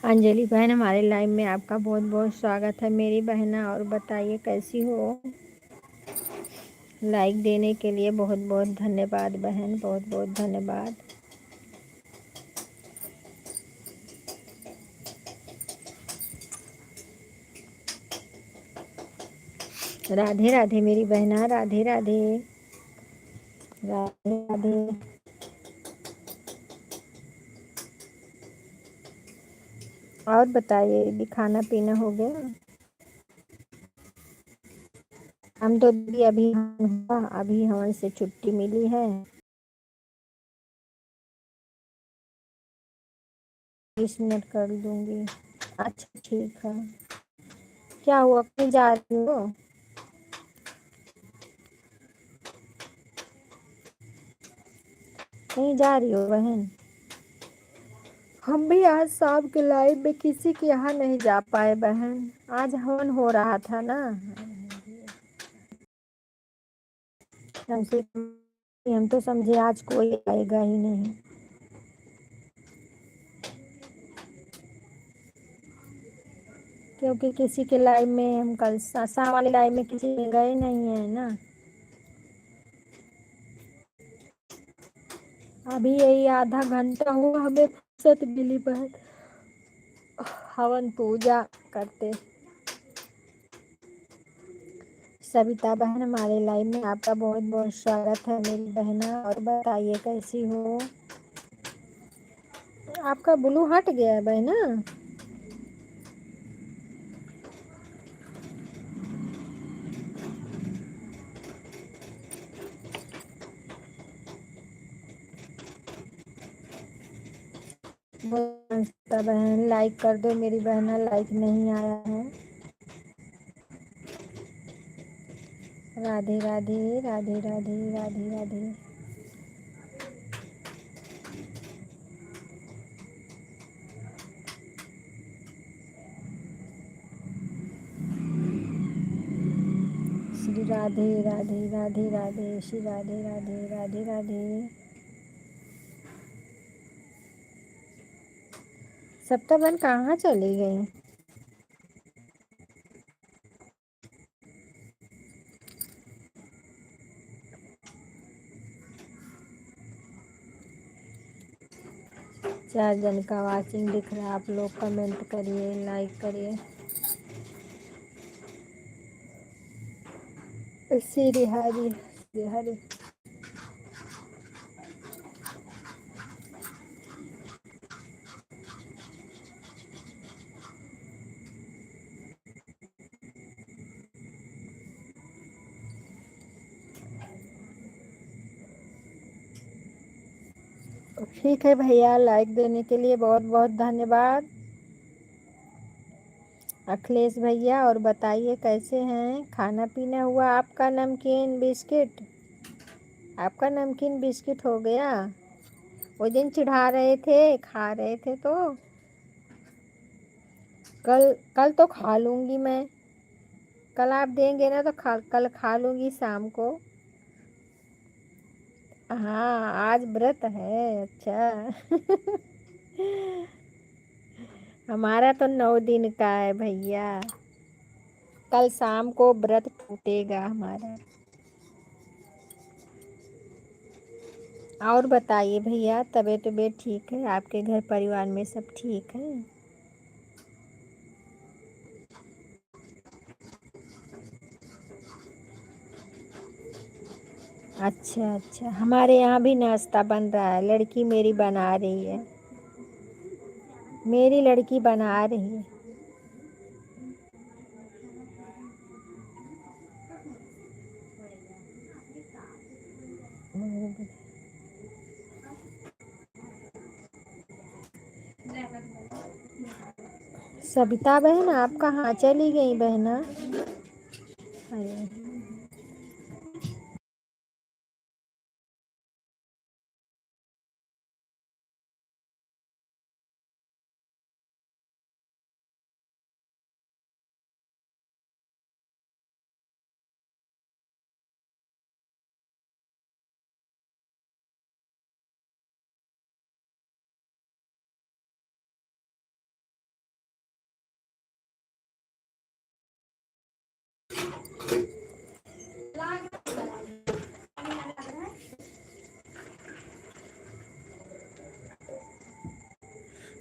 अंजलि बहन, हमारे लाइव में आपका बहुत बहुत स्वागत है मेरी बहना। और बताइए कैसी हो। लाइक देने के लिए बहुत बहुत धन्यवाद बहन, बहुत बहुत धन्यवाद। राधे राधे मेरी बहना, राधे राधे, राधे राधे। और बताइए दीदी, खाना पीना हो गया। हम तो दीदी अभी हवन से छुट्टी मिली है। 20 मिनट कर दूंगी। अच्छा ठीक है। क्या हुआ, कहीं जा रही हो। कहीं जा रही हो बहन। हम भी आज शाम के लाइव में किसी के यहाँ नहीं जा पाए बहन। आज हवन हो रहा था ना। हमसे हम तो समझे आज कोई आएगा ही नहीं। क्योंकि किसी के लाइव में हम कल शाम वाले लाइव में किसी में गए नहीं है ना। अभी यही आधा घंटा हुआ हमें फुर्सत मिली बहन, हवन पूजा करते। सविता बहन, हमारे लाइव में आपका बहुत बहुत स्वागत है मेरी बहना। और बताइए कैसी हो। आपका ब्लू हट गया है बहना। संस्था बहन लाइक कर दो मेरी बहना, लाइक नहीं आया है। राधे राधे, राधे राधे, राधे राधे। श्री राधे राधे, राधे राधे, श्री राधे राधे, राधे राधे। सप्ता बहन कहाँ चली गई। चार जन का वाचिंग दिख रहा है। आप लोग कमेंट करिए, लाइक करिए। श्री हरि, श्री हरि। ठीक है भैया, लाइक देने के लिए बहुत बहुत धन्यवाद अखिलेश भैया। और बताइए कैसे हैं। खाना पीना हुआ आपका। नमकीन बिस्किट, आपका नमकीन बिस्किट हो गया। वो दिन चढ़ा रहे थे, खा रहे थे तो कल कल तो खा लूँगी मैं। कल आप देंगे ना तो कल खा लूँगी शाम को। हाँ आज व्रत है। अच्छा हमारा तो 9 दिन का है भैया। कल शाम को व्रत टूटेगा हमारा। और बताइए भैया, तबीयत तबीयत ठीक है। आपके घर परिवार में सब ठीक है। अच्छा अच्छा, हमारे यहाँ भी नाश्ता बन रहा है। लड़की मेरी बना रही है। मेरी लड़की बना रही है। सविता बहन, आप कहाँ चली गई बहना। अरे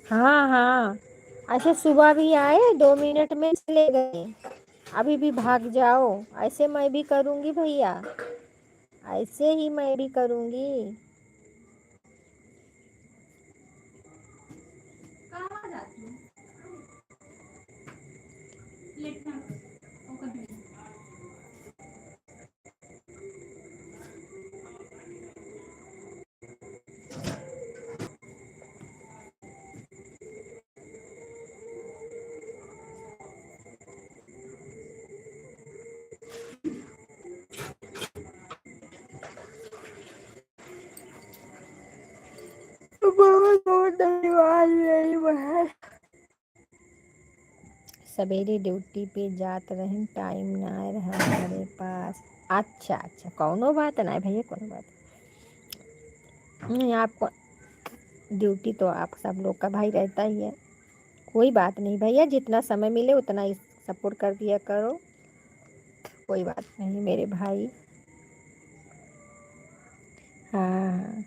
हाँ हाँ, ऐसे सुबह भी आए 2 मिनट में चले गए, अभी भी भाग जाओ। ऐसे मैं भी करूँगी भैया, ऐसे ही मैं भी करूँगी। बहुत बहुत धन्यवाद मेरी बहन। सवेरे ड्यूटी पे जात रही, टाइम ना रहा हमारे पास। अच्छा अच्छा, कौनो बात ना भैया, कौनो बात नहीं। आपको ड्यूटी तो आप सब लोग का भाई रहता ही है, कोई बात नहीं भैया, जितना समय मिले उतना ही सपोर्ट कर दिया करो, कोई बात नहीं मेरे भाई। हाँ,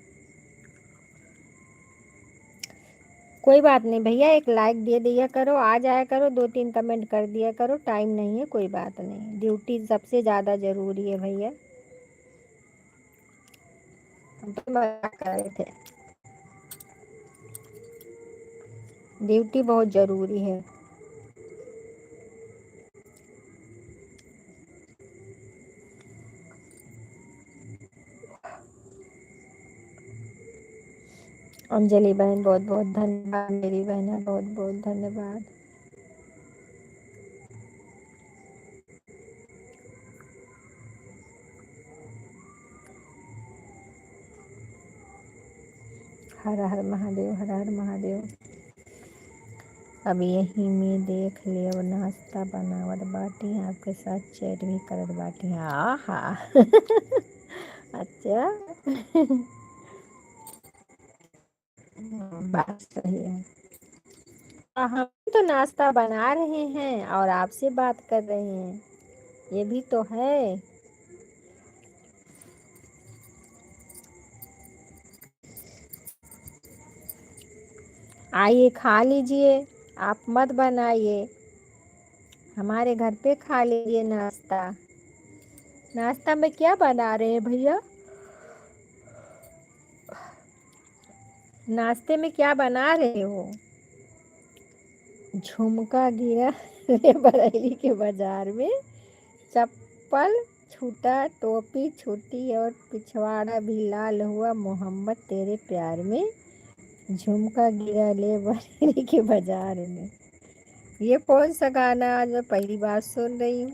कोई बात नहीं भैया, एक लाइक दे दिया करो, आ जाया करो, 2-3 कमेंट कर दिया करो, टाइम नहीं है, कोई बात नहीं, ड्यूटी सबसे ज़्यादा ज़रूरी है भैया। हम तो मजाक कर रहे थे, ड्यूटी बहुत ज़रूरी है। अंजलि बहन बहुत बहुत धन्यवाद, मेरी बहन बहुत बहुत धन्यवाद। हर हर महादेव, हर हर महादेव। अब यही में देख ले, अब नाश्ता बनावत बाटी, आपके साथ चैट भी करत बाटी। हाँ हाँ अच्छा बात सही है। हम तो नाश्ता बना रहे हैं और आपसे बात कर रहे हैं, ये भी तो है। आइए खा लीजिए, आप मत बनाइए, हमारे घर पे खा लीजिए नाश्ता। नाश्ता में क्या बना रहे हैं भैया? नाश्ते में क्या बना रहे हो? झुमका गिरा रे बरेली के बाजार में, चप्पल छूटा, टोपी छूटी और पिछवाड़ा भी लाल हुआ, मोहम्मद तेरे प्यार में, झुमका गिरा ले बरेली के बाजार में। ये कौन सा गाना आज मैं पहली बार सुन रही हूँ?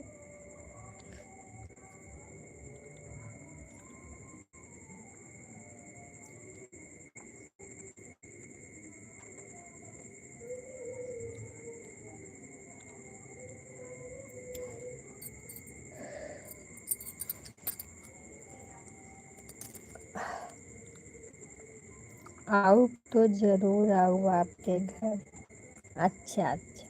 आऊँ तो जरूर आऊँ आपके घर। अच्छा अच्छा।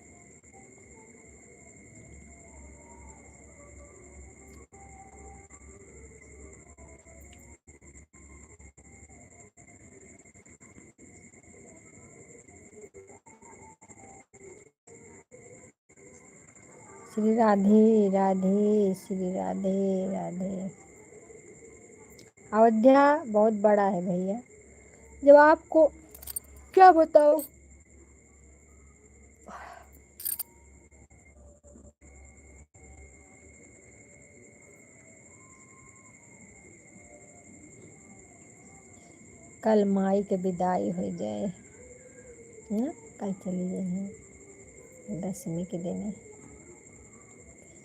श्री राधे राधे, श्री राधे राधे। अयोध्या बहुत बड़ा है भैया, जब आपको क्या बताऊं। कल माई के विदाई हो जाए ना, कल चली जाए, दसवीं के दिन है।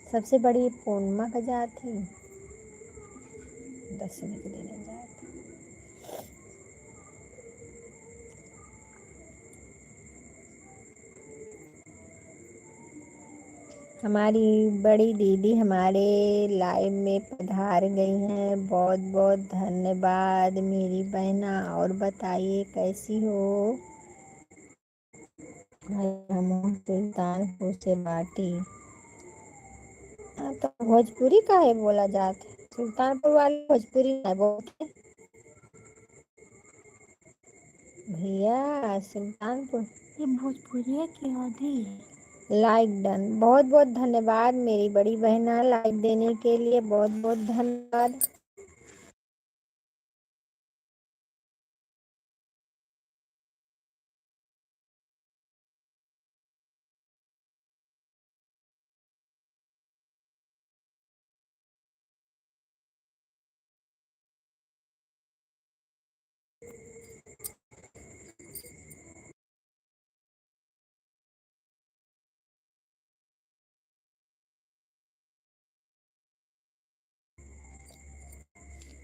सबसे बड़ी पूर्णिमा का जात थी, दसवीं के दिन है जात। हमारी बड़ी दीदी हमारे लाइव में पधार गई हैं, बहुत बहुत धन्यवाद मेरी बहना। और बताइए कैसी हो? भाई हम सुल्तानपुर से बाटी। हाँ, तो भोजपुरी का है बोला जात है, सुल्तानपुर वाले भोजपुरी ना बोलते। भैया सुल्तानपुर। ये भोजपुरिया की आधी है। लाइक डन, बहुत बहुत धन्यवाद मेरी बड़ी बहना, लाइक देने के लिए बहुत बहुत धन्यवाद।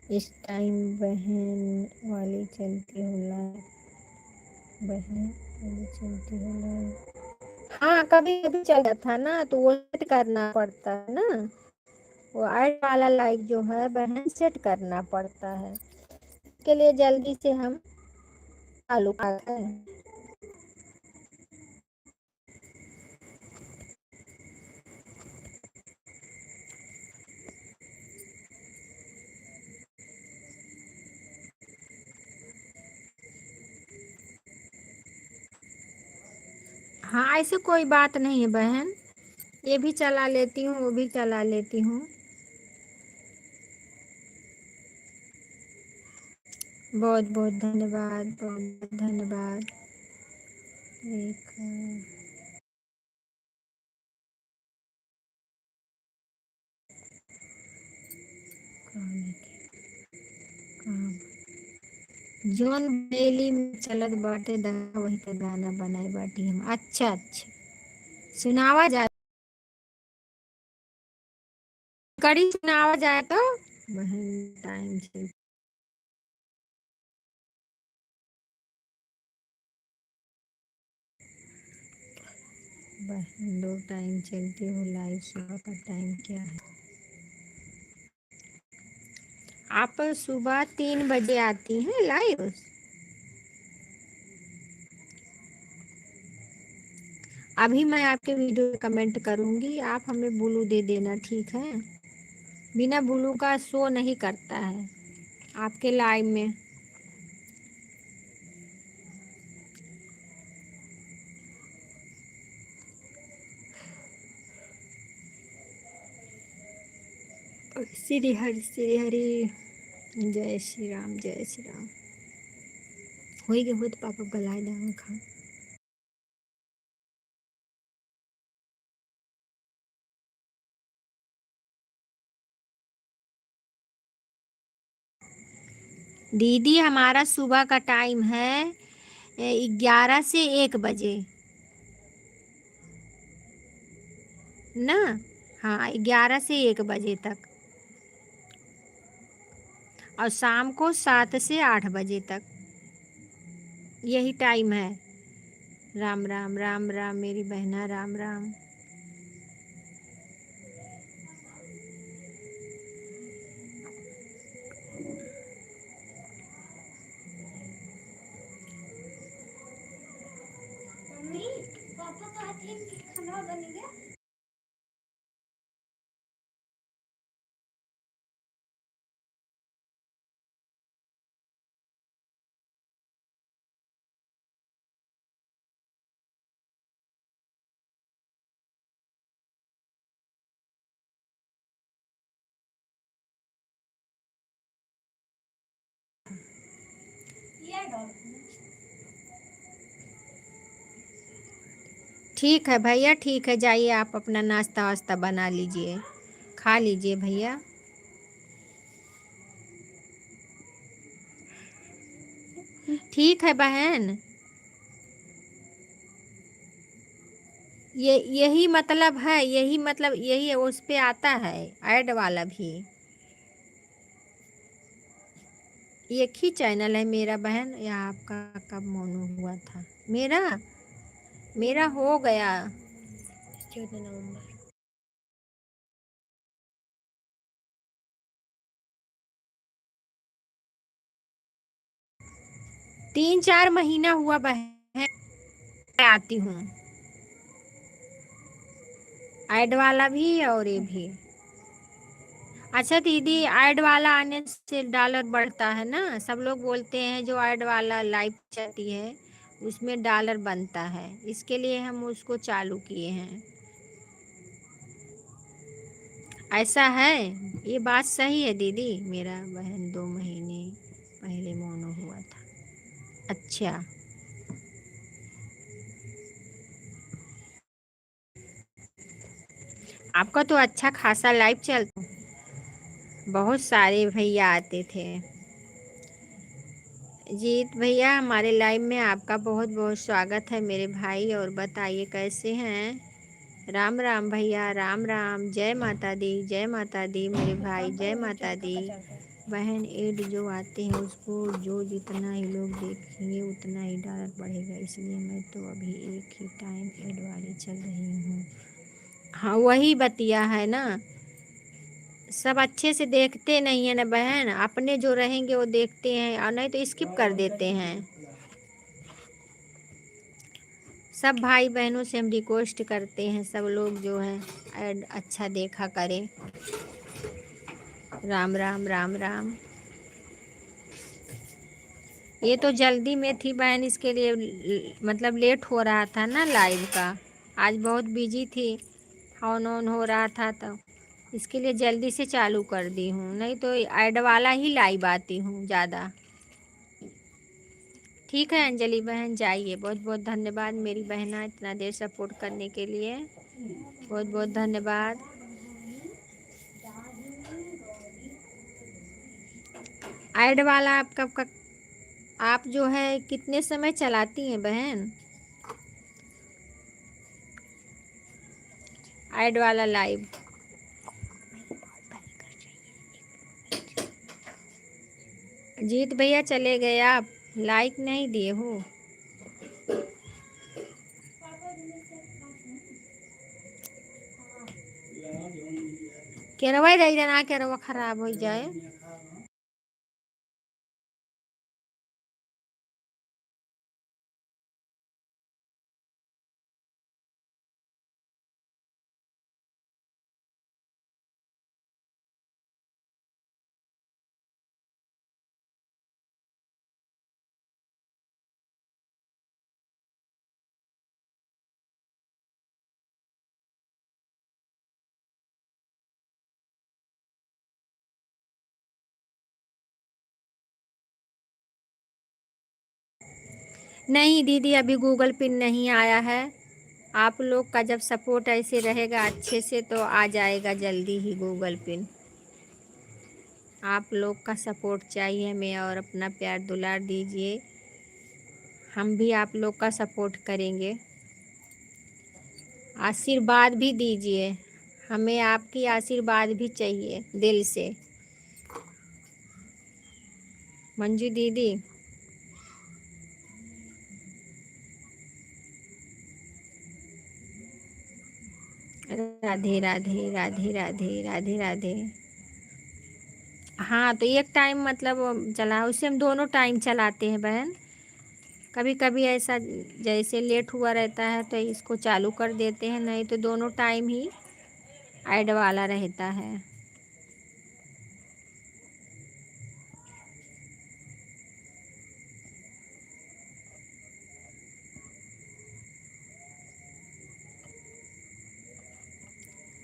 इस टाइम बहन वाली चलती हो लाइव, बहन वाली चलती हो लाइव। हाँ कभी कभी चल जाता ना, तो वो सेट करना पड़ता है ना, वो ऐड वाला लाइव जो है बहन सेट करना पड़ता है, के लिए जल्दी से हम चालू करते हैं। हाँ ऐसे कोई बात नहीं है बहन, ये भी चला लेती हूँ, वो भी चला लेती हूँ। बहुत बहुत धन्यवाद, बहुत बहुत धन्यवाद। एक काम है काम जौन बेली में चलत बाटे दगा वही पे गाना बनाए बाटी हम। अच्छा अच्छा, सुनावा जाए, कड़ी सुनावा जाए तो बहन टाइम से। बहन दो टाइम चलती हो लाइव, सुबह का टाइम क्या है? आप सुबह 3 बजे आती हैं लाइव। अभी मैं आपके वीडियो में कमेंट करूंगी, आप हमें ब्लू दे देना, ठीक है? बिना ब्लू का शो नहीं करता है आपके लाइव में। श्री हरि, जय श्री राम, जय श्री राम। हो गए हो तो पापा गलाए दांग खा। दीदी हमारा सुबह का टाइम है 11 से 1 बजे ना। हाँ 11 से 1 बजे तक, और शाम को 7 से 8 बजे तक, यही टाइम है। राम राम राम राम मेरी बहना, राम राम। मम्मी पापा कहते हैं कि खाना बनेगा। ठीक है भैया, ठीक है, जाइए आप अपना नाश्ता वास्ता बना लीजिए, खा लीजिए भैया। ठीक है बहन, ये यही मतलब है, यही मतलब यही उस पे आता है ऐड वाला भी। एक ही चैनल है मेरा बहन, या आपका कब मोनू हुआ था? मेरा मेरा हो गया 14 नवंबर। 3-4 महीना हुआ बहन, मैं आती हूँ, ऐड वाला भी और ये भी। अच्छा दीदी, ऐड वाला आने से डॉलर बढ़ता है ना? सब लोग बोलते हैं जो ऐड वाला लाइव चलती है उसमें डॉलर बनता है, इसके लिए हम उसको चालू किए हैं। ऐसा है? ये बात सही है दीदी? मेरा बहन 2 महीने पहले मोनो हुआ था। अच्छा। आपका तो अच्छा खासा लाइव चलता, बहुत सारे भैया आते थे। जीत भैया, हमारे लाइव में आपका बहुत बहुत स्वागत है मेरे भाई। और बताइए कैसे हैं? राम राम भैया, राम राम। जय माता दी, जय माता दी मेरे भाई, जय माता दी। बहन, एड जो आते हैं उसको जो जितना ही लोग देखेंगे उतना ही डॉलर बढ़ेगा, इसलिए मैं तो अभी एक ही टाइम एड वाली चल रही हूँ। हाँ, वही बतिया है ना। सब अच्छे से देखते नहीं है ना बहन, अपने जो रहेंगे वो देखते हैं और नहीं तो स्किप कर देते हैं। सब भाई बहनों से हम रिक्वेस्ट करते हैं, सब लोग जो है ऐड अच्छा देखा करें। राम राम, राम राम। ये तो जल्दी में थी बहन, इसके लिए मतलब लेट हो रहा था ना लाइव का। आज बहुत बिजी थी, ऑन ऑन हो रहा था, तो इसके लिए जल्दी से चालू कर दी हूँ, नहीं तो ऐड वाला ही लाइव आती हूँ ज़्यादा। ठीक है अंजलि बहन, जाइए। बहुत बहुत धन्यवाद मेरी बहना, इतना देर सपोर्ट करने के लिए बहुत बहुत धन्यवाद। ऐड वाला आप कब आप जो है कितने समय चलाती हैं बहन ऐड वाला लाइव? जीत भैया चले गए आप, लाइक नहीं दिए हो। केरवा दे देना, केरवा खराब हो जाए। नहीं दीदी, अभी गूगल पिन नहीं आया है। आप लोग का जब सपोर्ट ऐसे रहेगा अच्छे से तो आ जाएगा जल्दी ही गूगल पिन। आप लोग का सपोर्ट चाहिए हमें, और अपना प्यार दुलार दीजिए, हम भी आप लोग का सपोर्ट करेंगे। आशीर्वाद भी दीजिए, हमें आपकी आशीर्वाद भी चाहिए दिल से। मंजू दीदी, राधे राधे, राधे राधे, राधे राधे। हाँ, तो एक टाइम मतलब चला, उससे हम दोनों टाइम चलाते हैं बहन। कभी कभी ऐसा जैसे लेट हुआ रहता है तो इसको चालू कर देते हैं, नहीं तो दोनों टाइम ही ऐड वाला रहता है।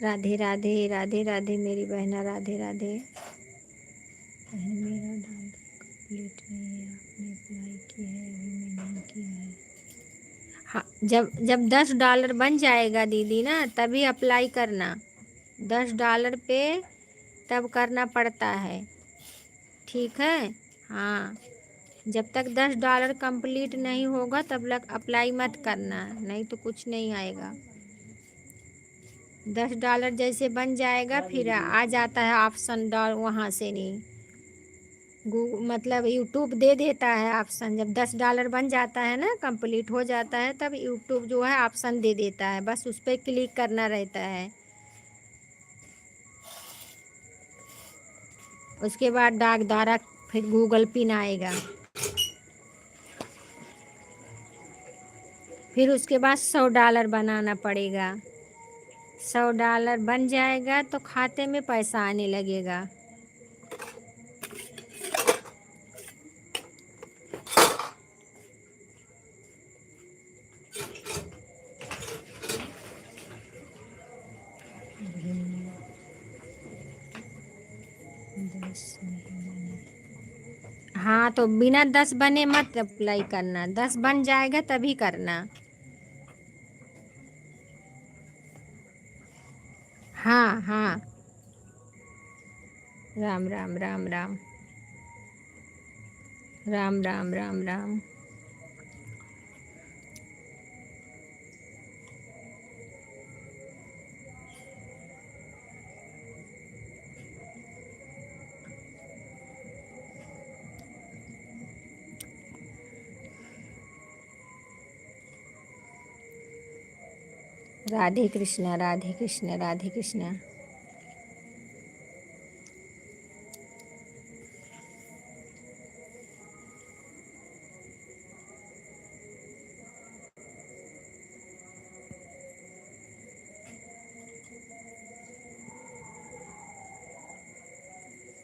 राधे राधे, राधे राधे मेरी बहना, राधे राधे। बहन, मेरा डाल कंप्लीट नहीं है, आपने अप्लाई किया है? अभी मैंने किया है। हाँ, जब जब $10 बन जाएगा दीदी ना, तभी अप्लाई करना। $10 पे तब करना पड़ता है, ठीक है? हाँ, जब तक $10 कंप्लीट नहीं होगा तब तक अप्लाई मत करना, नहीं तो कुछ नहीं आएगा। $10 जैसे बन जाएगा फिर आ जाता है ऑप्शन, डॉल वहाँ से नहीं, मतलब यूट्यूब दे देता है ऑप्शन। जब $10 बन जाता है ना, कंप्लीट हो जाता है, तब यूट्यूब जो है ऑप्शन दे देता है, बस उस पर क्लिक करना रहता है। उसके बाद डाक द्वारा फिर गूगल पिन आएगा, फिर उसके बाद $100 बनाना पड़ेगा। $100 बन जाएगा तो खाते में पैसा आने लगेगा। हाँ, तो बिना 10 बने मत अप्लाई करना, 10 बन जाएगा तभी करना। हाँ हाँ। राम राम राम राम राम राम राम राम। राधे कृष्णा राधे कृष्णा राधे कृष्णा।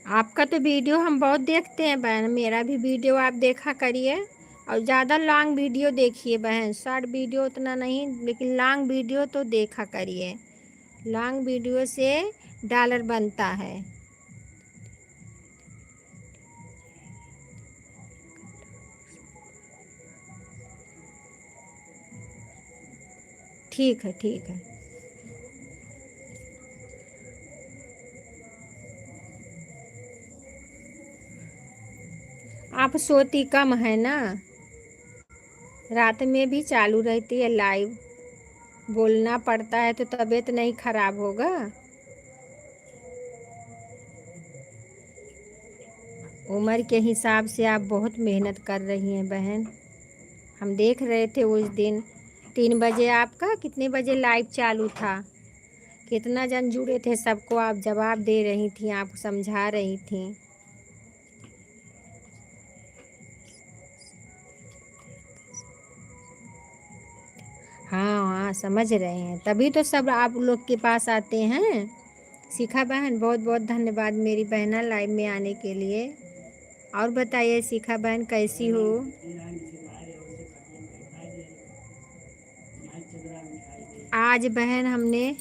आपका तो वीडियो हम बहुत देखते हैं बहन, मेरा भी वीडियो आप देखा करिए। और ज़्यादा लॉन्ग वीडियो देखिए बहन, शॉर्ट वीडियो उतना नहीं, लेकिन लॉन्ग वीडियो तो देखा करिए। लॉन्ग वीडियो से डॉलर बनता है। ठीक है ठीक है। आप सोती कम है ना, रात में भी चालू रहती है लाइव, बोलना पड़ता है तो तबीयत नहीं खराब होगा। उम्र के हिसाब से आप बहुत मेहनत कर रही हैं बहन, हम देख रहे थे उस दिन। 3 बजे आपका कितने बजे लाइव चालू था, कितना जन जुड़े थे, सबको आप जवाब दे रही थी, आप समझा रही थी। हाँ हाँ, समझ रहे हैं, तभी तो सब आप लोग के पास आते हैं। शिखा बहन बहुत बहुत धन्यवाद मेरी बहना लाइव में आने के लिए। और बताइए शिखा बहन कैसी हो। आज बहन हमने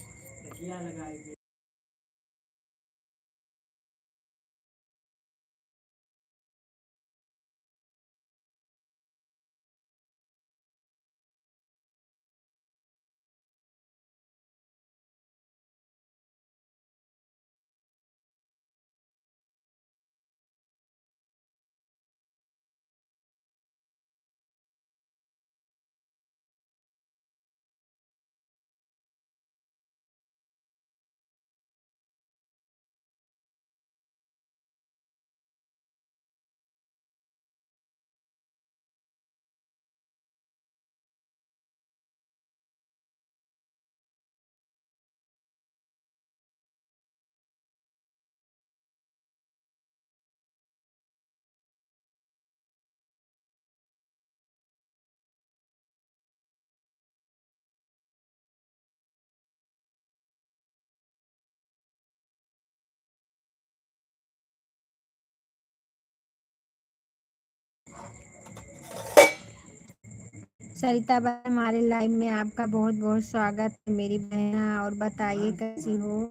सरिता बहन हमारे लाइव में आपका बहुत बहुत स्वागत है मेरी बहना। और बताइए कैसी हो।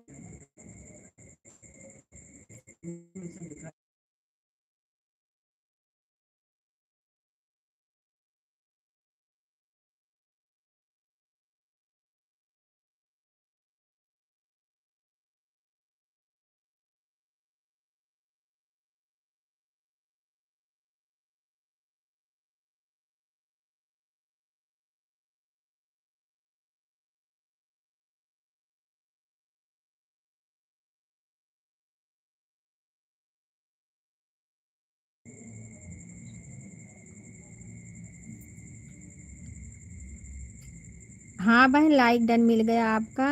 हाँ बहन, लाइक डन मिल गया आपका।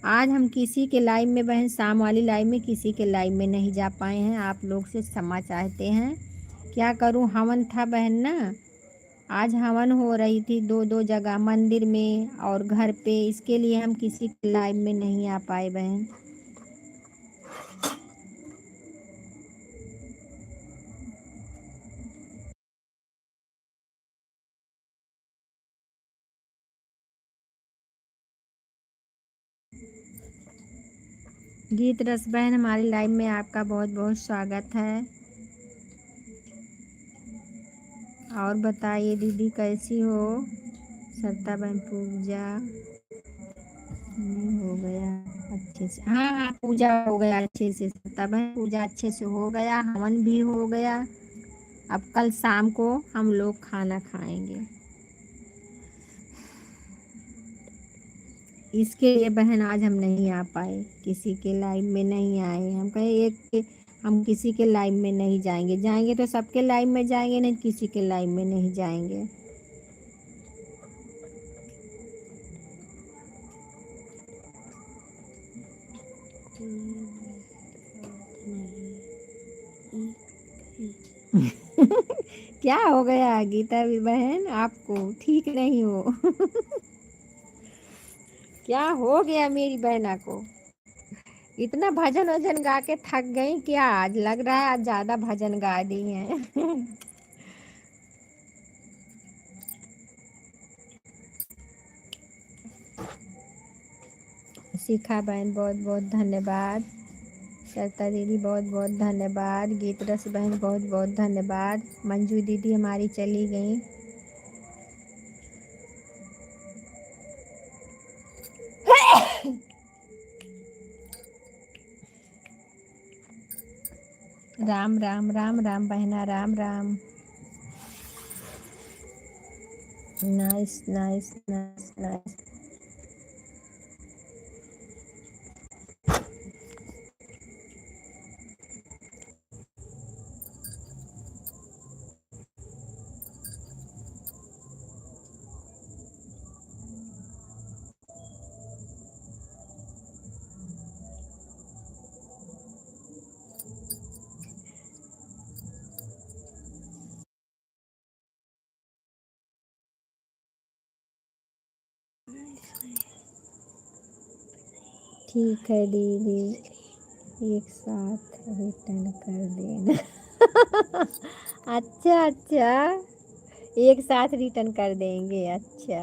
आज हम किसी के लाइव में बहन, शाम वाली लाइव में किसी के लाइव में नहीं जा पाए हैं, आप लोग से क्षमा चाहते हैं। क्या करूं, हवन था बहन ना, आज हवन हो रही थी दो दो जगह, मंदिर में और घर पे, इसके लिए हम किसी के लाइव में नहीं आ पाए बहन। गीत रस बहन, हमारी लाइव में आपका बहुत बहुत स्वागत है। और बताइए दीदी कैसी हो? सरिता बहन पूजा हो गया अच्छे से? हाँ हाँ, पूजा हो गया अच्छे से सरिता बहन, पूजा अच्छे से हो गया, हवन भी हो गया। अब कल शाम को हम लोग खाना खाएंगे। इसके लिए बहन आज हम नहीं आ पाए, किसी के लाइव में नहीं आए। हम कहे एक हम किसी के लाइव में नहीं जाएंगे, जाएंगे तो सबके लाइव में जाएंगे, नहीं किसी के लाइव में नहीं जाएंगे। क्या हो गया गीता बहन, आपको ठीक नहीं हो? क्या हो गया मेरी बहना को? इतना भजन वजन गा के थक गई क्या? आज लग रहा है आज ज्यादा भजन गा दी हैं। शिखा बहन बहुत बहुत धन्यवाद। सरिता दीदी बहुत बहुत धन्यवाद। गीत रस बहन बहुत बहुत धन्यवाद। मंजू दीदी हमारी चली गई। राम राम राम राम बहना, Ram Ram. Nice nice nice nice. ठीक है दीदी, एक साथ रिटर्न कर देना। अच्छा अच्छा, एक साथ रिटर्न कर देंगे, अच्छा।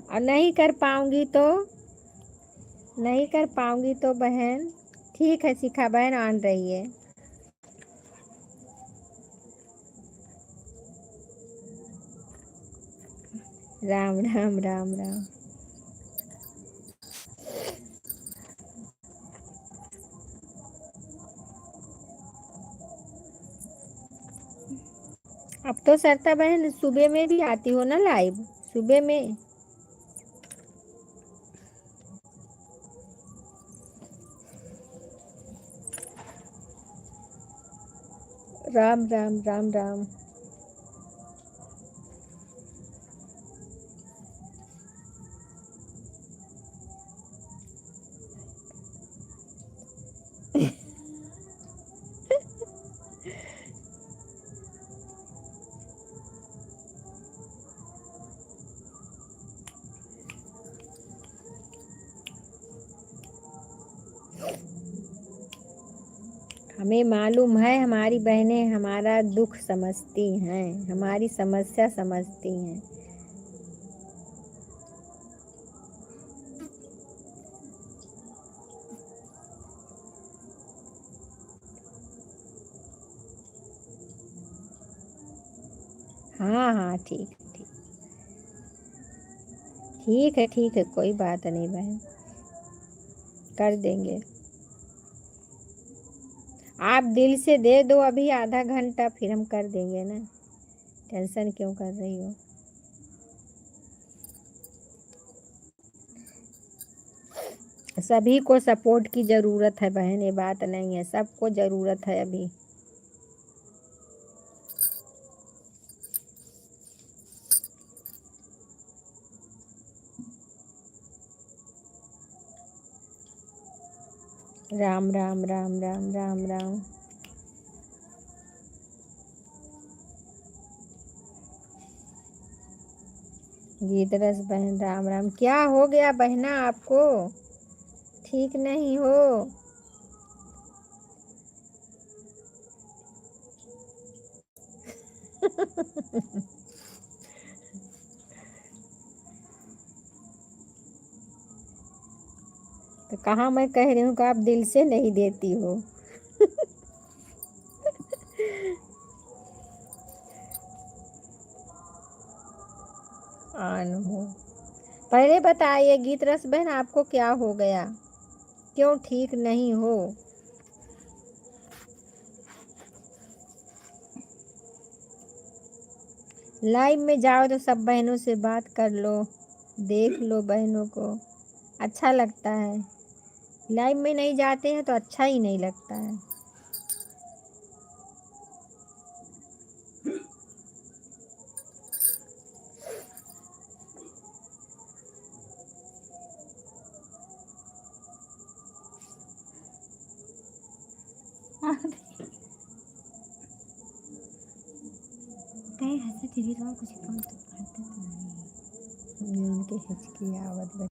और नहीं कर पाऊंगी तो, नहीं कर पाऊंगी तो बहन, ठीक है शिखा बहन आन रही है। राम राम राम राम। अब तो सरिता बहन सुबह में भी आती हो ना लाइव, सुबह में। राम राम राम राम। हमें मालूम है हमारी बहनें हमारा दुख समझती हैं, हमारी समस्या समझती हैं। हाँ हाँ ठीक है ठीक। ठीक है ठीक है, कोई बात नहीं बहन, कर देंगे। आप दिल से दे दो अभी आधा घंटा, फिर हम कर देंगे ना, टेंशन क्यों कर रही हो? सभी को सपोर्ट की ज़रूरत है बहन, ये बात नहीं है, सबको ज़रूरत है अभी। राम राम राम राम राम राम। गीत रस बहन राम राम। क्या हो गया बहना आपको? ठीक नहीं हो? तो कहाँ मैं कह रही हूँ कि आप दिल से नहीं देती हो। आन हो। पहले बताइए गीत रस बहन आपको क्या हो गया? क्यों ठीक नहीं हो? लाइव में जाओ तो सब बहनों से बात कर लो, देख लो बहनों को, अच्छा लगता है। लाइव में नहीं जाते हैं तो अच्छा ही नहीं लगता है। कहीं हंसे तेरी तो कुछ कम तो पढ़ते तो नहीं। उनके हिचकी आवत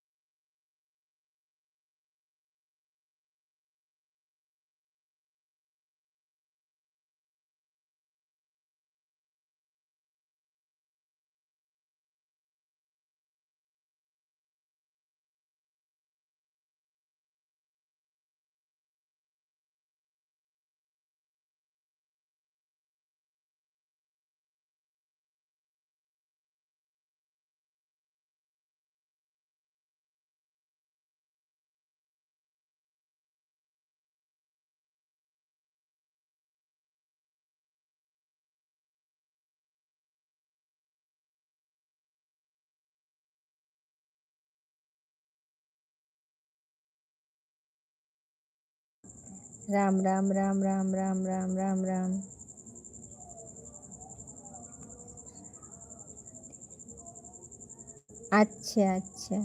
राम राम राम राम राम राम राम राम। अच्छा अच्छा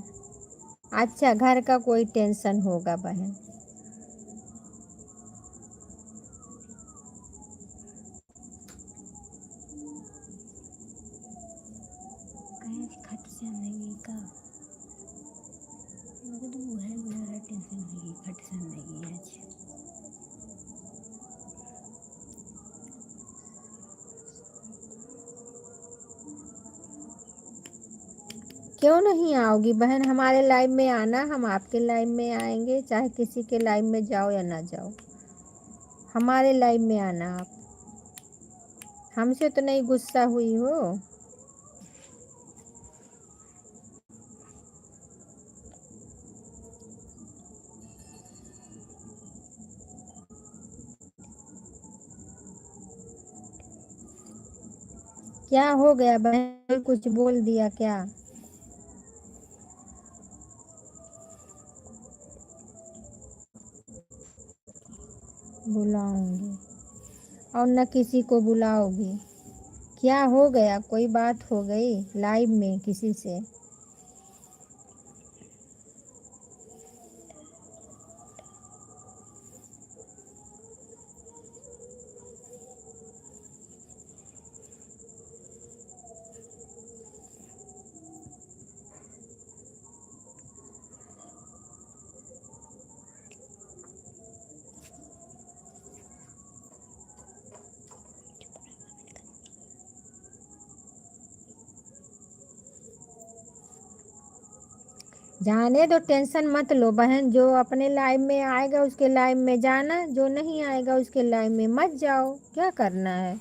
अच्छा, घर का कोई टेंशन होगा बहन। कहीं खट से नहीं का लगे तो वो है मेरा टेंशन होगी खट से नहीं आज। क्यों नहीं आओगी बहन? हमारे लाइव में आना, हम आपके लाइव में आएंगे, चाहे किसी के लाइव में जाओ या ना जाओ। हमारे लाइव में आना आप। हमसे तो नहीं गुस्सा हुई हो? क्या हो गया बहन? कुछ बोल दिया क्या? बुलाऊंगी और न किसी को बुलाओगी? क्या हो गया? कोई बात हो गई लाइव में किसी से? जाने दो, टेंशन मत लो बहन। जो अपने लाइव में आएगा उसके लाइव में जाना, जो नहीं आएगा उसके लाइव में मत जाओ। क्या करना है?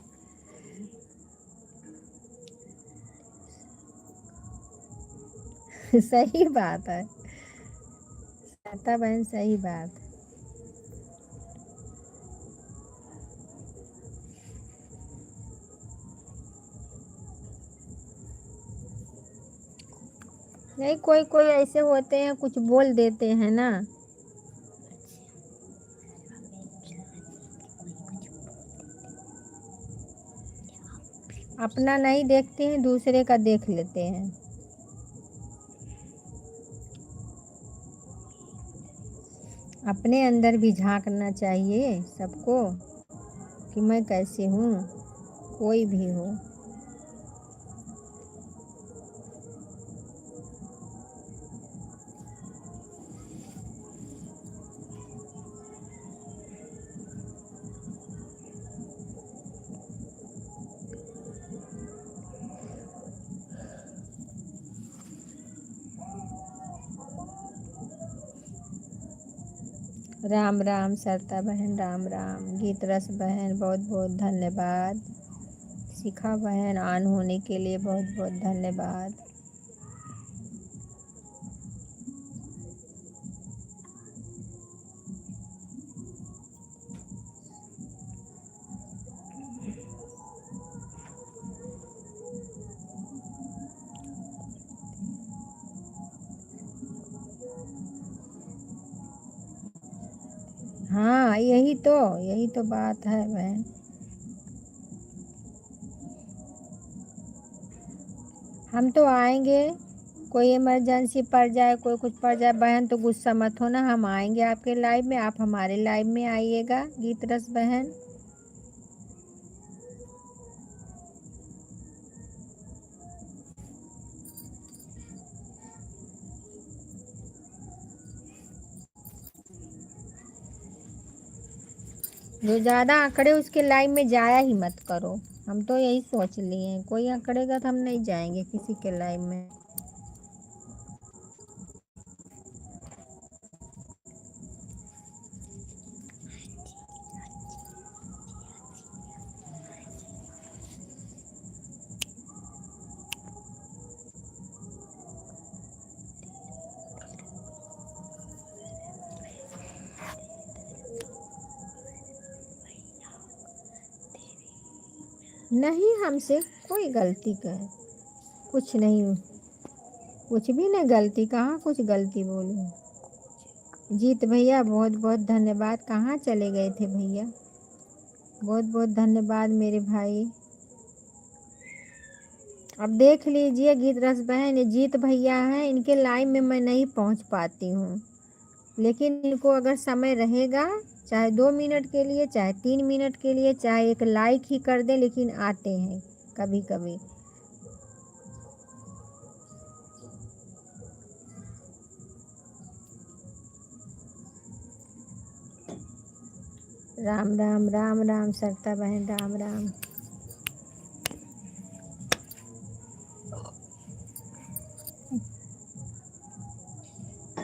सही बात है श्वेता बहन, सही बात। नहीं, कोई कोई ऐसे होते हैं कुछ बोल देते हैं ना। अपना नहीं देखते हैं, दूसरे का देख लेते हैं। अपने अंदर भी झांकना चाहिए सबको कि मैं कैसी हूँ, कोई भी हो। राम राम सरता बहन, राम राम। गीत रस बहन, बहुत बहुत धन्यवाद। शिखा बहन, ऑन होने के लिए बहुत बहुत धन्यवाद। हाँ, यही तो बात है बहन। हम तो आएंगे, कोई इमरजेंसी पड़ जाए, कोई कुछ पड़ जाए बहन तो गुस्सा मत होना, हम आएंगे आपके लाइव में, आप हमारे लाइव में आइएगा गीत रस बहन। जो ज़्यादा आंकड़े उसके लाइव में जाया ही मत करो। हम तो यही सोच लिए हैं, कोई आंकड़ेगा तो हम नहीं जाएंगे किसी के लाइव में। नहीं, हमसे कोई गलती कर, कुछ नहीं, कुछ भी नहीं गलती, कहाँ कुछ गलती बोली। जीत भैया बहुत बहुत धन्यवाद। कहाँ चले गए थे भैया? बहुत बहुत धन्यवाद मेरे भाई। अब देख लीजिए गीत रस बहन, ये जीत भैया हैं, इनके लाइव में मैं नहीं पहुंच पाती हूँ, लेकिन इनको अगर समय रहेगा, चाहे 2 मिनट के लिए, चाहे 3 मिनट के लिए, चाहे एक लाइक ही कर दे, लेकिन आते हैं कभी कभी। राम राम, राम राम सरता बहन, राम राम।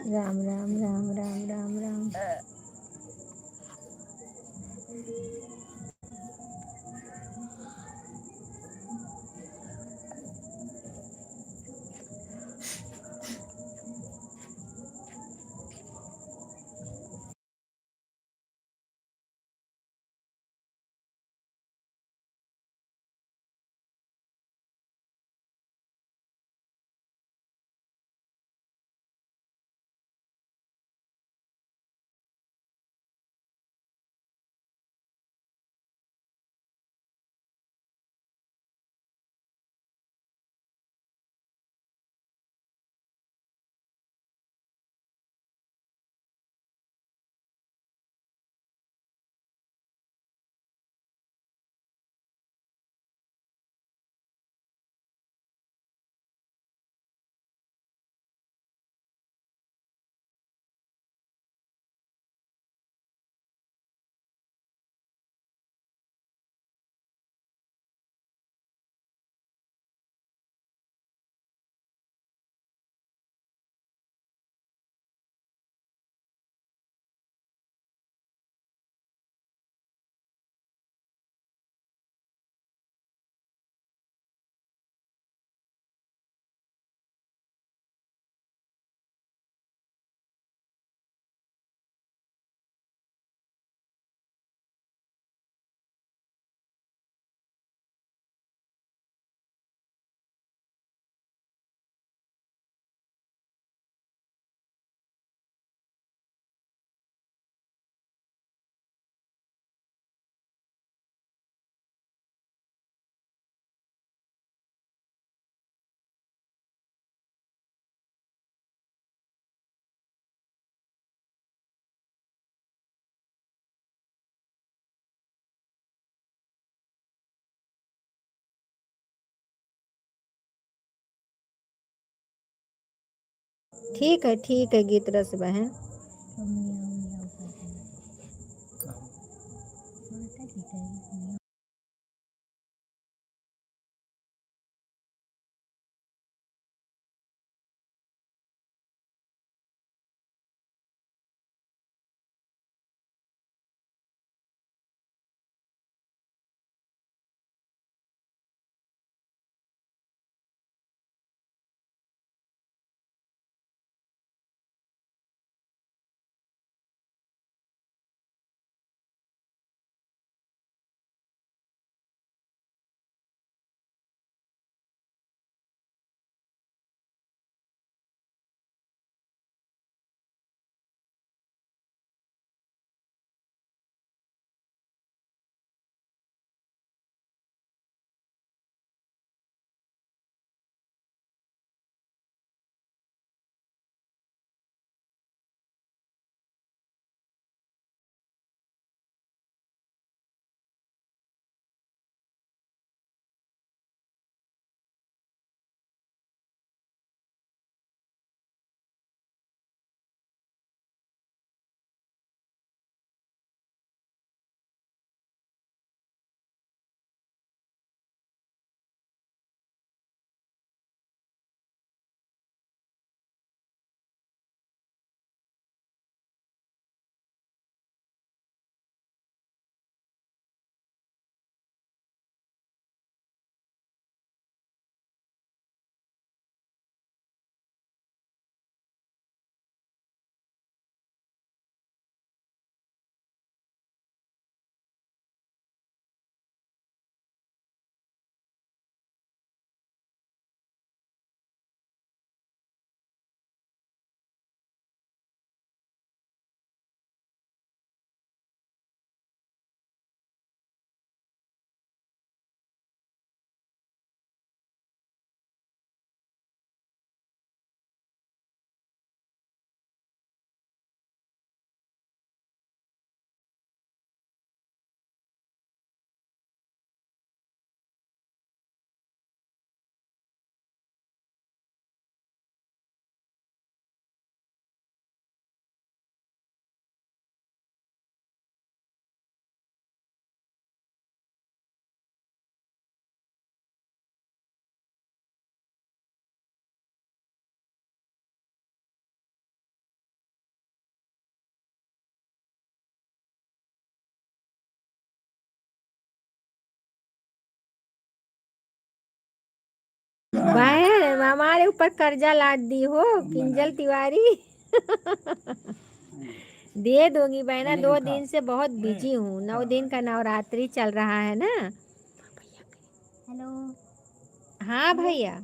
राम राम, राम राम, राम राम। ठीक है गीत रस बहन। तो मियाँ मियाँ करते हैं। सुनता गीत है मियाँ। बहन हमारे ऊपर कर्जा लाद दी हो किंजल तिवारी। दे दूंगी बहना, 2 दिन से बहुत बिजी हूँ, 9 दिन का नवरात्रि चल रहा है ना। हेलो। हाँ भैया।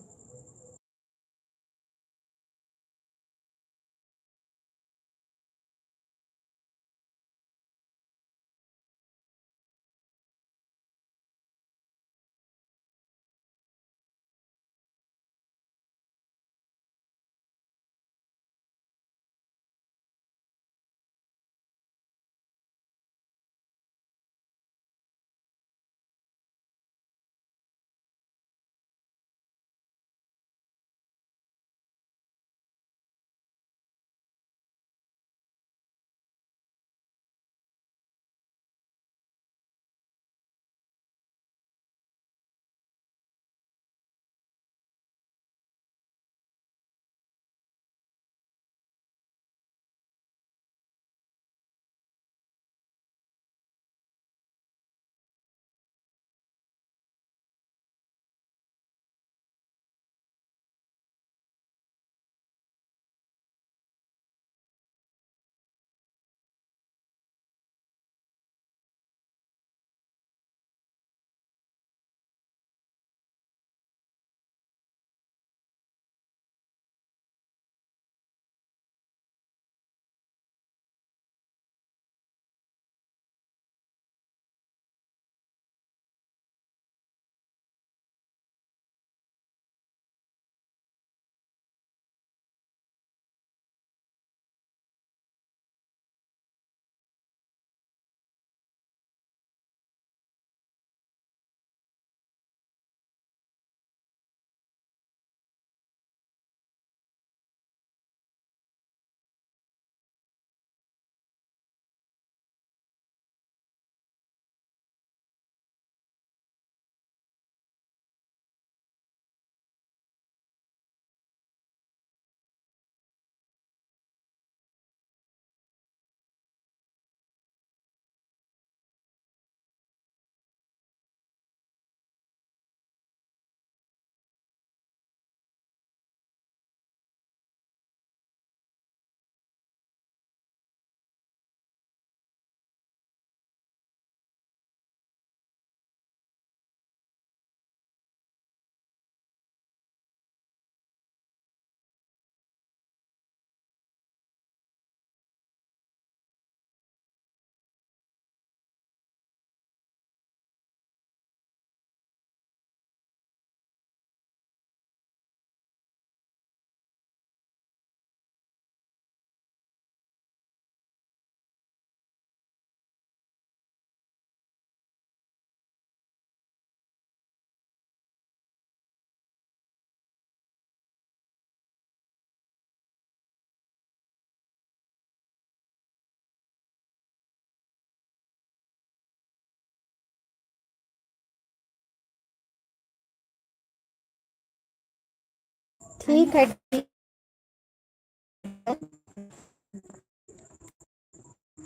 ठीक है,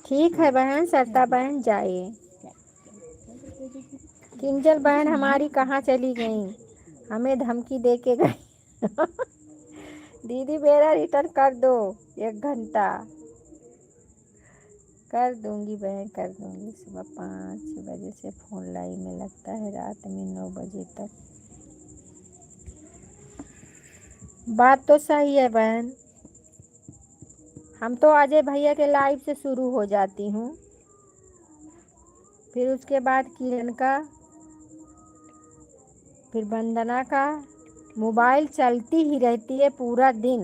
ठीक है बहन, सरिता बहन जाइए। किंजल बहन हमारी कहाँ चली गई, हमें धमकी दे के गई। दीदी मेरा रिटर्न कर दो, 1 घंटा। कर दूंगी बहन, कर दूंगी। सुबह 5 बजे से फ़ोन लाइन में लगता है, रात में 9 बजे तक। बात तो सही है बहन। हम तो अजय भैया के लाइव से शुरू हो जाती हूँ, फिर उसके बाद किरण का, फिर वंदना का। मोबाइल चलती ही रहती है पूरा दिन।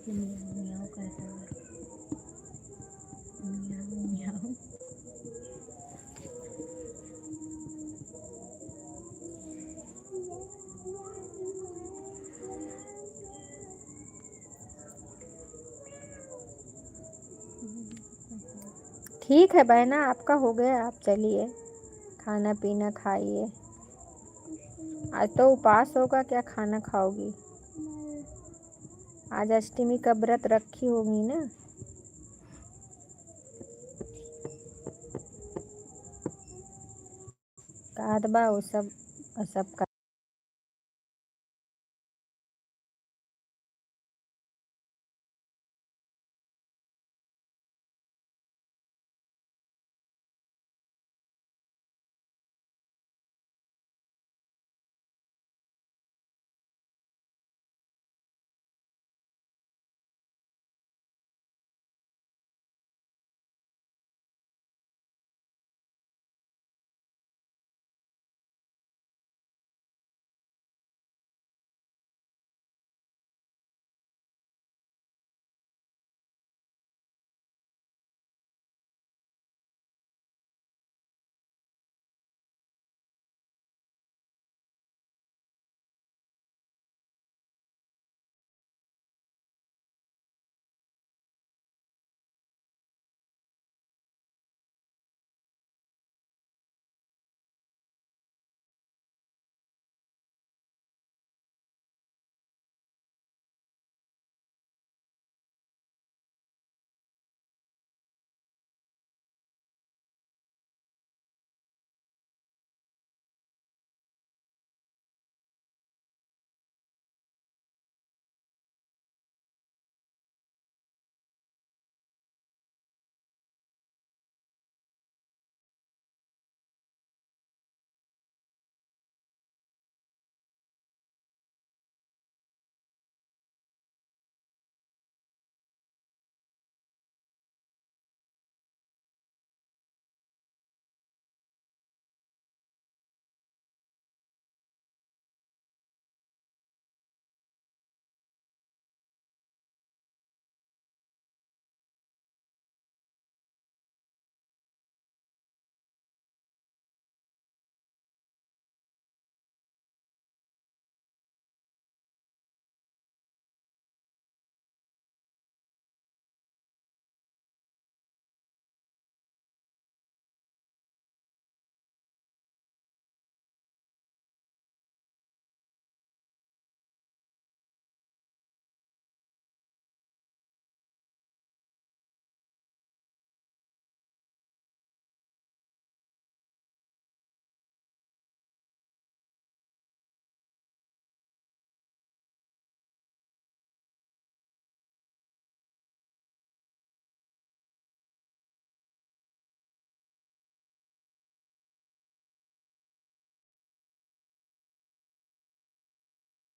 मियाओ करता है, मियाओ मियाओ। ठीक है बहना, आपका हो गया, आप चलिए खाना पीना खाइए। आज तो उपवास होगा, क्या खाना खाओगी? आज अष्टमी का व्रत रखी होगी ना। कादबा वो सब का।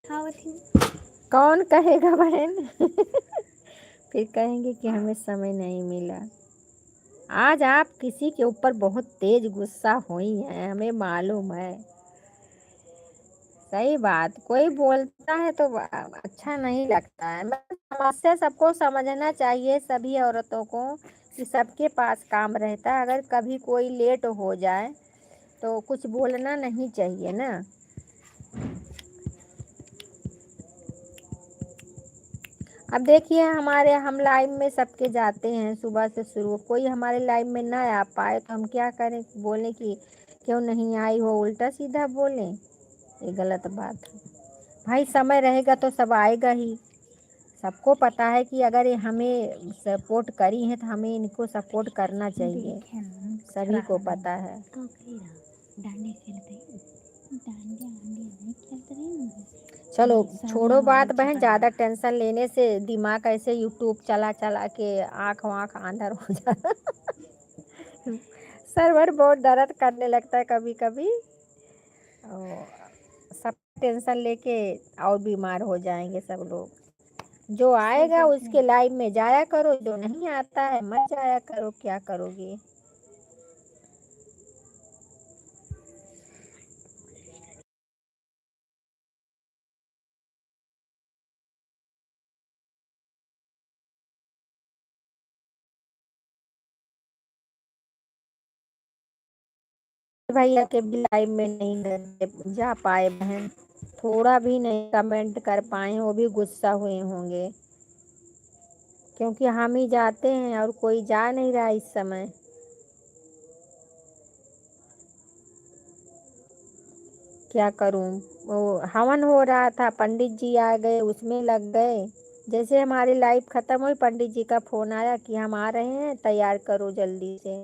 हाँ थी। कौन कहेगा बहन? फिर कहेंगे कि हमें समय नहीं मिला। आज आप किसी के ऊपर बहुत तेज गुस्सा हुई हैं, हमें मालूम है। सही बात, कोई बोलता है तो अच्छा नहीं लगता है। समस्या सबको समझना चाहिए, सभी औरतों को, कि सबके पास काम रहता है। अगर कभी कोई लेट हो जाए तो कुछ बोलना नहीं चाहिए ना। अब देखिए हमारे हम लाइव में सबके जाते हैं सुबह से शुरू, कोई हमारे लाइव में ना आ पाए तो हम क्या करें, बोले कि क्यों नहीं आई हो, उल्टा सीधा बोलें, ये गलत बात है। भाई समय रहेगा तो सब आएगा ही। सबको पता है कि अगर ये हमें सपोर्ट करी है तो हमें इनको सपोर्ट करना चाहिए, सभी को पता है। तो डांडिया खेलते हैं, डांडिया डांडिया नहीं खेलते हैं। चलो छोड़ो बात अच्छा बहन, ज़्यादा टेंशन लेने से दिमाग ऐसे यूट्यूब चला चला के आँख वाँख आंधर हो जाता सर्वर बहुत दर्द करने लगता है कभी कभी, और सब टेंशन लेके और बीमार हो जाएंगे सब लोग। जो आएगा उसके लाइव में जाया करो, जो नहीं आता है मत जाया करो, क्या करोगे। भैया के भी लाइव में नहीं जा पाए बहन, थोड़ा भी नहीं कमेंट कर पाए, वो भी गुस्सा हुए होंगे क्योंकि हम ही जाते हैं और कोई जा नहीं रहा इस समय। क्या करूं, वो हवन हो रहा था, पंडित जी आ गए उसमें लग गए। जैसे हमारी लाइफ खत्म हुई पंडित जी का फोन आया कि हम आ रहे हैं, तैयार करो जल्दी से।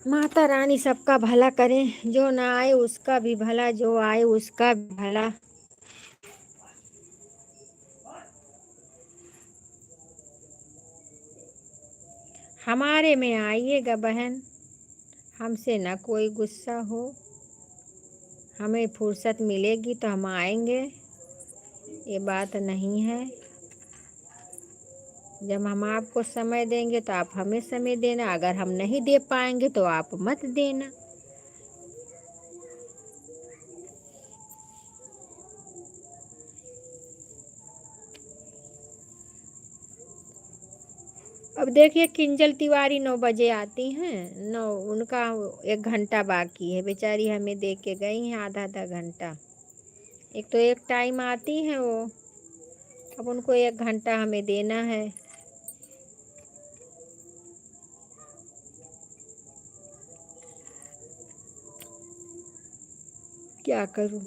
माता रानी सबका भला करें, जो ना आए उसका भी भला, जो आए उसका भी भला। हमारे में आइएगा बहन, हमसे ना कोई गुस्सा हो, हमें फुर्सत मिलेगी तो हम आएंगे, ये बात नहीं है। जब हम आपको समय देंगे तो आप हमें समय देना, अगर हम नहीं दे पाएंगे तो आप मत देना। अब देखिए किंजल तिवारी 9 बजे आती हैं, 9 उनका 1 घंटा बाकी है, बेचारी हमें दे के गई हैं आधा आधा घंटा। एक तो एक टाइम आती हैं वो, अब उनको 1 घंटा हमें देना है। क्या करूं,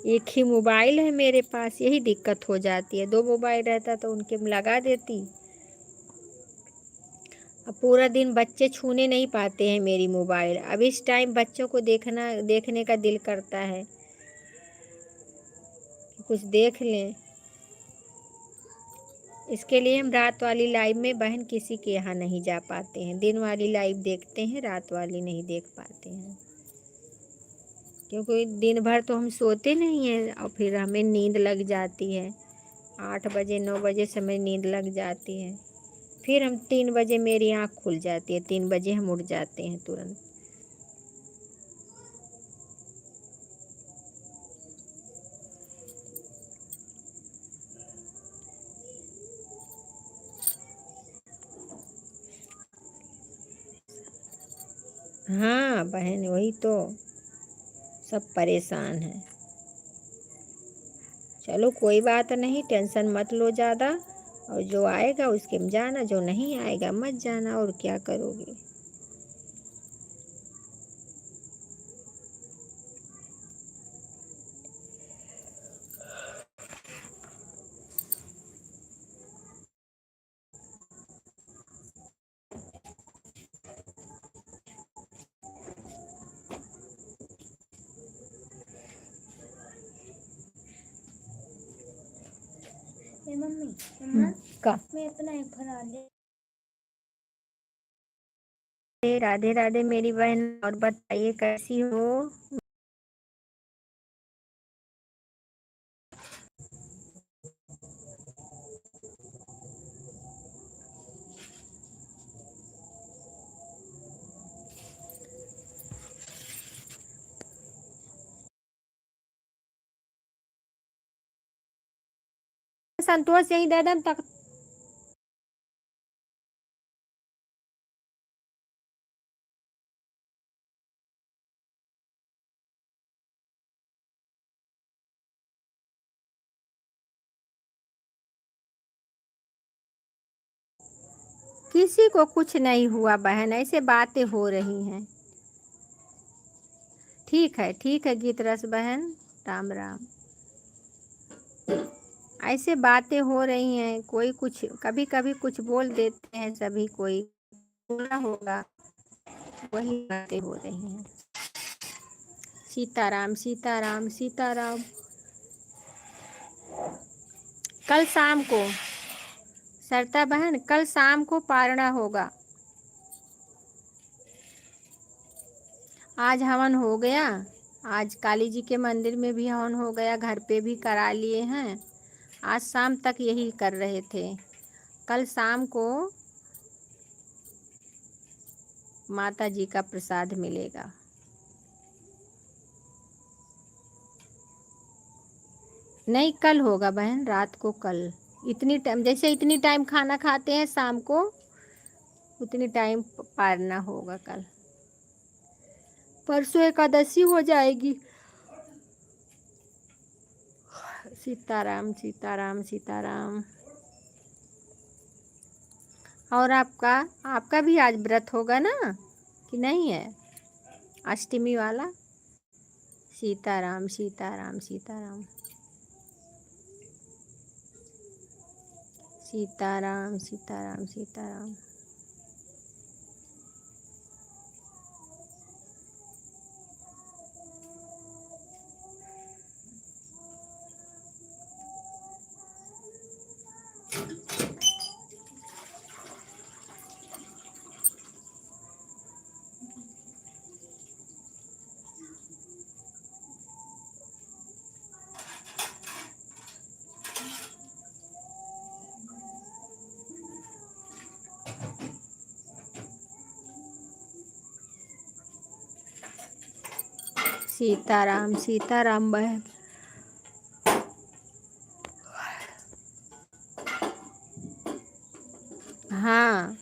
एक ही मोबाइल है मेरे पास, यही दिक्कत हो जाती है। 2 मोबाइल रहता तो उनके में लगा देती। अब पूरा दिन बच्चे छूने नहीं पाते हैं मेरी मोबाइल, अब इस टाइम बच्चों को देखने का दिल करता है कि कुछ देख लें। इसके लिए हम रात वाली लाइव में बहन किसी के यहाँ नहीं जा पाते हैं, दिन वाली लाइव देखते हैं, रात वाली नहीं देख पाते हैं क्योंकि दिन भर तो हम सोते नहीं हैं और फिर हमें नींद लग जाती है। 8 बजे 9 बजे समय नींद लग जाती है, फिर हम 3 बजे मेरी आँख खुल जाती है, 3 बजे हम उठ जाते हैं तुरंत। हाँ बहन वही तो, सब परेशान हैं। चलो कोई बात नहीं, टेंशन मत लो ज़्यादा, और जो आएगा उसके में जाना, जो नहीं आएगा मत जाना, और क्या करोगे। मम्मी का मैं अपना एक भरा ले। राधे राधे मेरी बहन, और बताइए कैसी हो। संतोष यही दे दम तक। किसी को कुछ नहीं हुआ बहन, ऐसे बातें हो रही हैं। ठीक है गीत रस बहन, राम राम। ऐसे बातें हो रही हैं, कोई कुछ कभी कभी कुछ बोल देते हैं, सभी कोई बोला होगा, वही बातें हो रही हैं। सीताराम सीताराम सीताराम। कल शाम को सरता बहन, कल शाम को पारणा होगा। आज हवन हो गया, आज काली जी के मंदिर में भी हवन हो गया, घर पे भी करा लिए हैं। आज शाम तक यही कर रहे थे। कल शाम को माता जी का प्रसाद मिलेगा। नहीं, कल होगा बहन, रात को कल। इतनी टाइम, जैसे इतनी टाइम खाना खाते हैं शाम को, उतनी टाइम पारना होगा कल। परसों एकादशी हो जाएगी। सीताराम सीताराम सीताराम। और आपका आपका भी आज व्रत होगा ना, कि नहीं है? अष्टमी वाला। सीताराम सीताराम सीताराम सीताराम सीताराम सीताराम। सीताराम सीताराम बहन। हाँ,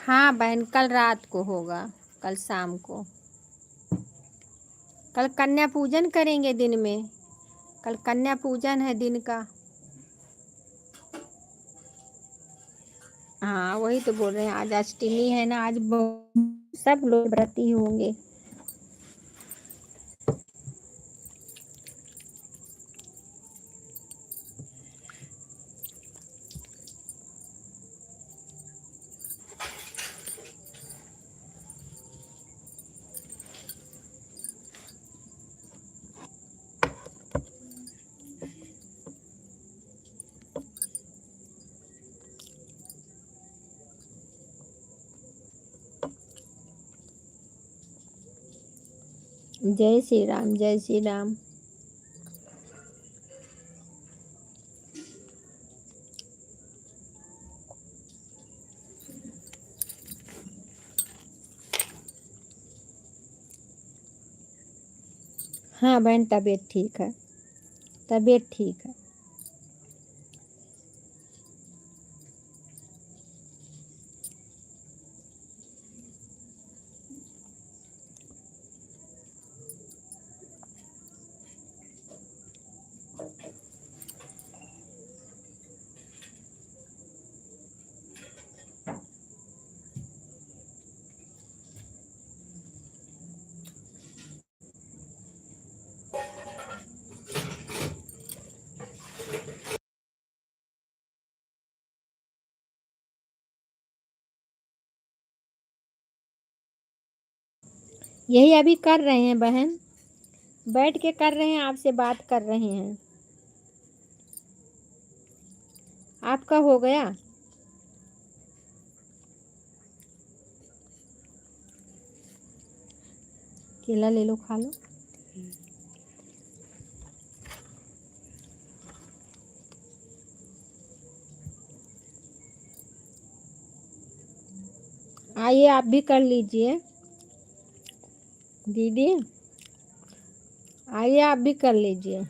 हाँ बहन, कल रात को होगा, कल शाम को। कल कन्या पूजन करेंगे दिन में, कल कन्या पूजन है दिन का। हाँ वही तो बोल रहे हैं, आज अष्टमी है ना, आज सब लोग व्रती होंगे। जय श्री राम जय श्री राम। हाँ बहन, तबीयत ठीक है, तबीयत ठीक है। यही अभी कर रहे हैं बहन, बैठ के कर रहे हैं, आपसे बात कर रहे हैं। आपका हो गया? केला ले लो, खा लो। आइए आप भी कर लीजिए दीदी, आइए आप भी कर लीजिए।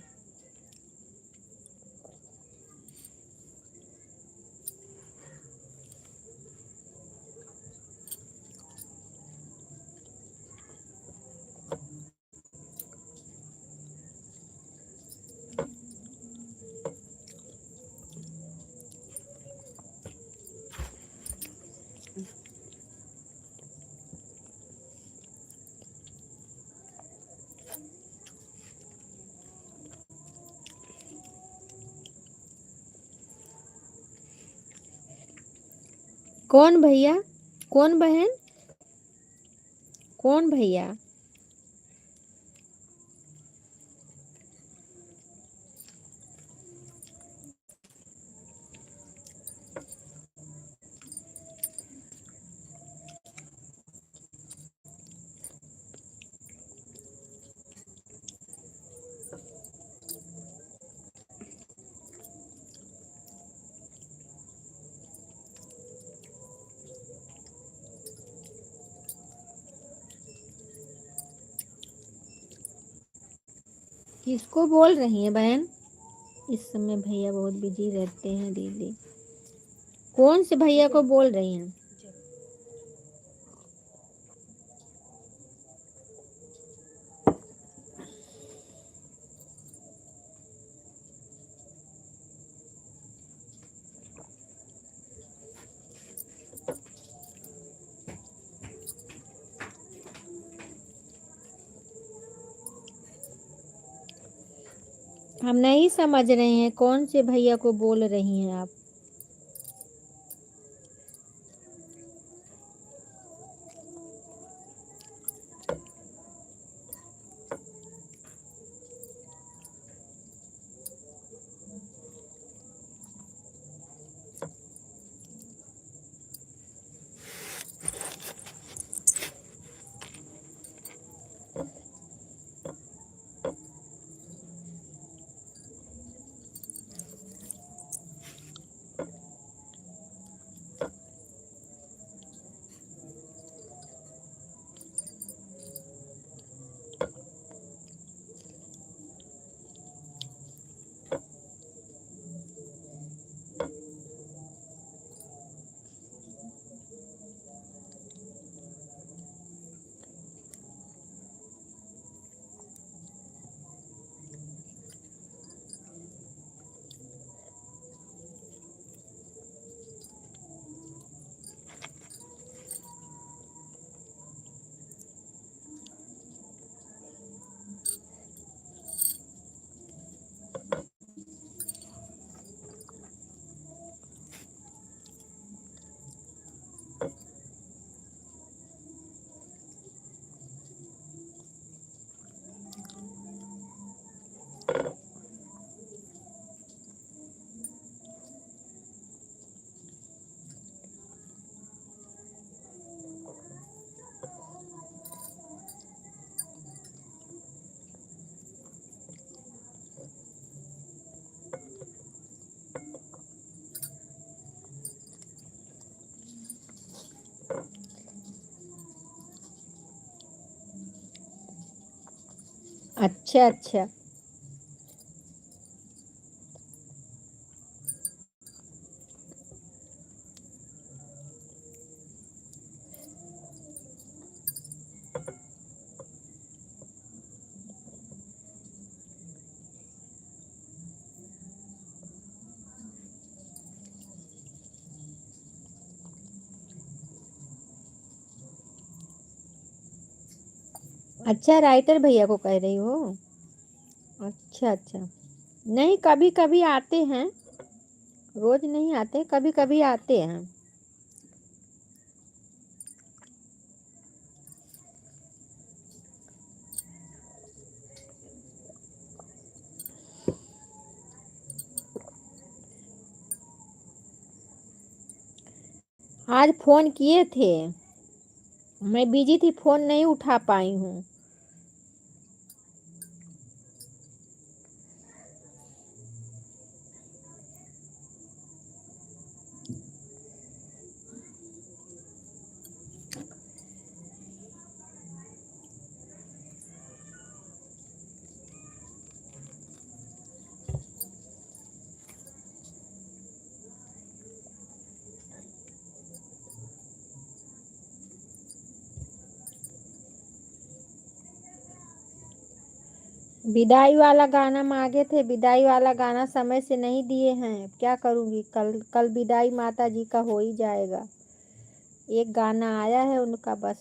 कौन भैया? कौन बहन? कौन भैया? किसको बोल रही हैं बहन? इस समय भैया बहुत बिजी रहते हैं दीदी। कौन से भैया को बोल रही हैं? हम नहीं समझ रहे हैं कौन से भैया को बोल रही हैं आप। अच्छा अच्छा। अच्छा, राइटर भैया को कह रही हो? अच्छा अच्छा। नहीं, कभी कभी आते हैं, रोज नहीं आते, कभी कभी आते हैं। आज फ़ोन किए थे, मैं बिजी थी, फ़ोन नहीं उठा पाई हूँ। विदाई वाला गाना मांगे थे, विदाई वाला गाना समय से नहीं दिए हैं, क्या करूँगी। कल कल विदाई माता जी का हो ही जाएगा। एक गाना आया है उनका, बस